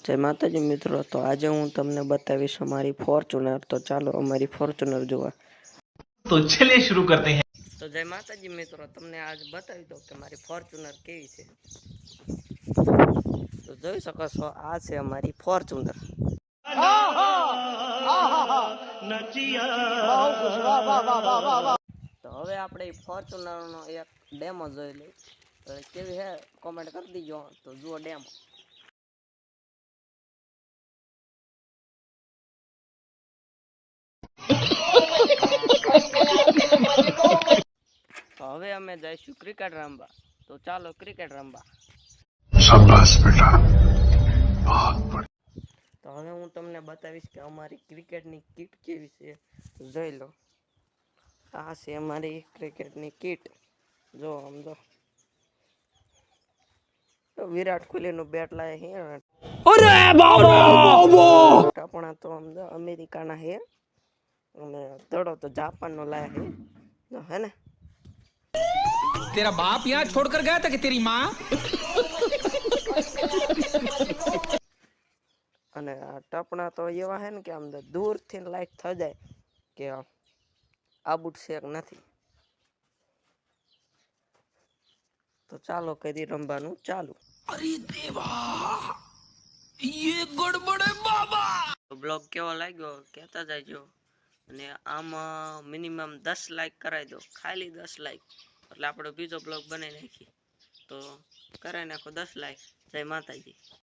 જય માતાજી મિત્રો, તો આજે હું તમને બતાવીશ અમારી ફોર્ચ્યુનર। તો ચાલો અમારી ફોર્ચ્યુનર જોવા। तो चलिए शुरू करते हैं। તો જય માતાજી મિત્રો, તમને આજ બતાવી દઉં કે મારી ફોર્ચ્યુનર કેવી છે। તો જોઈ શકો છો, આ છે અમારી ફોર્ચ્યુનર। તો હવે આપણે ફોર્ચ્યુનર નો એક ડેમો જોઈ લઈએ। તો કેવી હે કોમેન્ટ કરી દીજો। તો જુઓ ડેમો। તો હવે અમે જઈશું ક્રિકેટ રમવા। તો ચાલો ક્રિકેટ રમવા। शाबाश बेटा, बहुत बढ़िया। તો હવે હું તમને બતાવીશ કે અમારી ક્રિકેટની કીટ કેવી છે। જોઈ લો, આ છે અમારી ક્રિકેટની કીટ। જો આમ જો વિરાટ કોહલીનું બેટ લાવે છે। અરે બાબા આપણા તો આમ જો અમેરિકાના છે અને દડો તો જાપાનનો લાવે છે, હે ને। तेरा बाप यहाँ छोड़कर गया था कि तेरी माँ? અને આ ટપણા તો એવા છે ને કે આમ દૂરથી લાઈટ થઈ જાય કે આ બુટ શેક નથી। તો ચાલો કરી રમવાનું ચાલુ। अरे देवा, ये गड़बड़ है बाबा। બ્લોગ કેવો લાગ્યો કહેતા જાયજો। અને આમાં મિનિમમ 10 લાઈક કરાવી દો, ખાલી 10 લાઈક, એટલે આપણો બીજો બ્લોગ બનાવી નાખી। તો કરાવી નાખો 10 લાઈક। જય માતાજી।